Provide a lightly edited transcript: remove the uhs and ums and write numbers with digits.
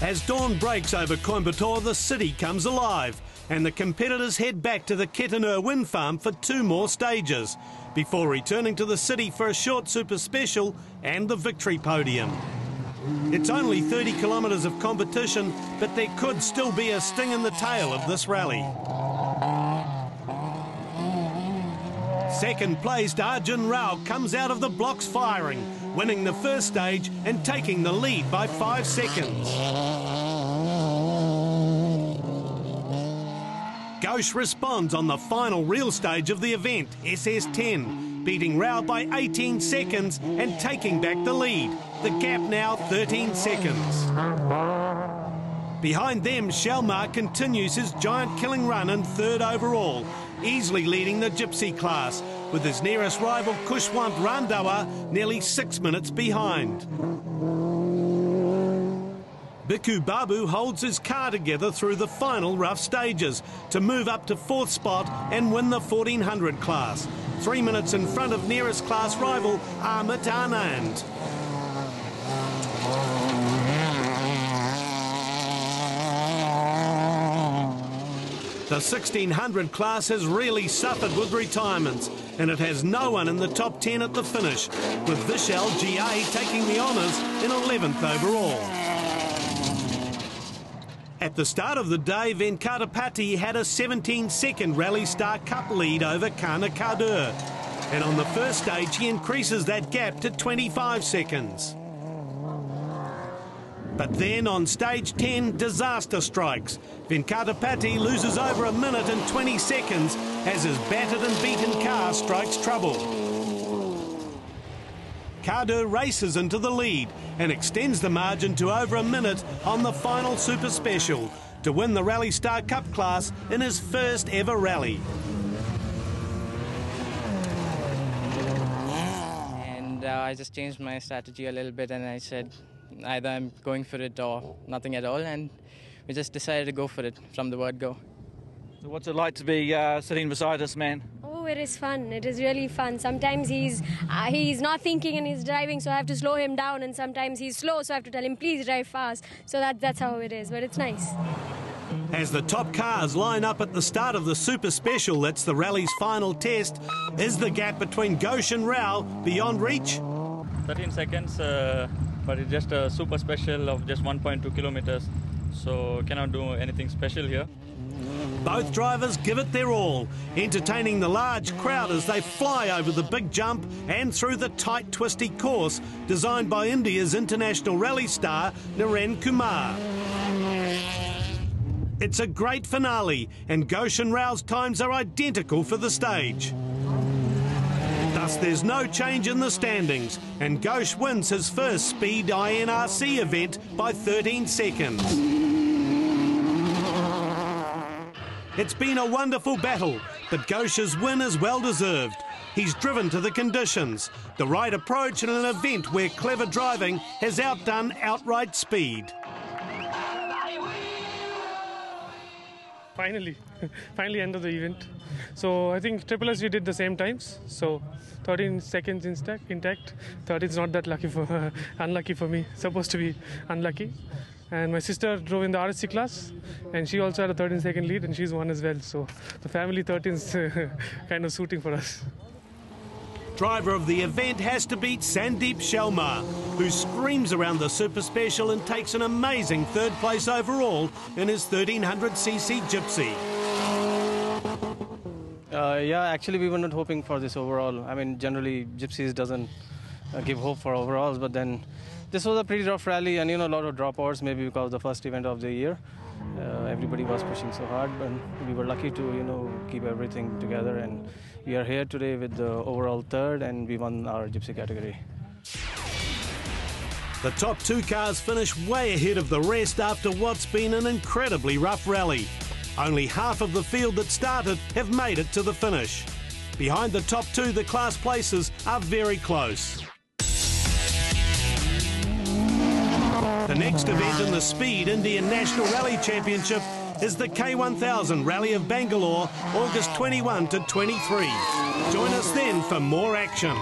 As dawn breaks over Coimbatore, the city comes alive and the competitors head back to the Ketanur wind farm for 2 more stages before returning to the city for a short super special and the victory podium. It's only 30 kilometres of competition, but there could still be a sting in the tail of this rally. Second placed Arjun Rao comes out of the blocks firing, winning the first stage and taking the lead by 5 seconds. Ghosh responds on the final real stage of the event, SS10, beating Rao by 18 seconds and taking back the lead. The gap now 13 seconds. Behind them, Shalmar continues his giant killing run in 3rd overall, easily leading the Gypsy class, with his nearest rival Kushwant Randhawa nearly 6 minutes behind. Bhikkhu Babu holds his car together through the final rough stages to move up to 4th spot and win the 1400 class, 3 minutes in front of nearest class rival Amit Anand. The 1600 class has really suffered with retirements, and it has no one in the top 10 at the finish, with Vishal GA taking the honours in 11th overall. At the start of the day, Venkatapati had a 17-second Rally Star Cup lead over Coimbatore, and on the first stage he increases that gap to 25 seconds. But then on stage 10, disaster strikes. Venkatapati loses over 1 minute and 20 seconds as his battered and beaten car strikes trouble. Kadur races into the lead and extends the margin to over 1 minute on the final super special to win the Rally Star Cup class in his first ever rally. And I just changed my strategy a little bit and I said either I'm going for it or nothing at all, and we just decided to go for it from the word go. So what's it like to be sitting beside this man? Oh, it is fun. It is really fun. Sometimes he's not thinking and he's driving, so I have to slow him down, and sometimes he's slow, so I have to tell him, please drive fast. So that's how it is, but it's nice. As the top cars line up at the start of the Super Special, that's the rally's final test, is the gap between Ghosh and Rao beyond reach? 13 seconds, but it's just a Super Special of just 1.2 kilometers, so cannot do anything special here. Both drivers give it their all, entertaining the large crowd as they fly over the big jump and through the tight, twisty course designed by India's international rally star, Naren Kumar. It's a great finale, and Ghosh and Rao's times are identical for the stage. Thus, there's no change in the standings, and Ghosh wins his first Speed INRC event by 13 seconds. It's been a wonderful battle, but Ghosh's win is well deserved. He's driven to the conditions, the right approach in an event where clever driving has outdone outright speed. Finally end of the event. So I think Triple S we did the same times. So 13 seconds intact. 13 is not that unlucky for me. Supposed to be unlucky. And my sister drove in the RSC class, and she also had a 13-second lead, and she's won as well. So the family 13 is kind of suiting for us. Driver of the event has to beat Sandeep Shalmar, who screams around the Super Special and takes an amazing 3rd place overall in his 1300cc Gypsy. Yeah, actually we were not hoping for this overall. I mean, generally Gypsies doesn't give hope for overalls, but then this was a pretty rough rally, and a lot of dropouts, maybe because of the first event of the year. Everybody was pushing so hard, but we were lucky to keep everything together, and we are here today with the overall 3rd, and we won our Gypsy category. The top 2 cars finish way ahead of the rest after what's been an incredibly rough rally. Only half of the field that started have made it to the finish. Behind the top 2, the class places are very close. The next event in the Speed Indian National Rally Championship is the K1000 Rally of Bangalore, August 21 to 23. Join us then for more action.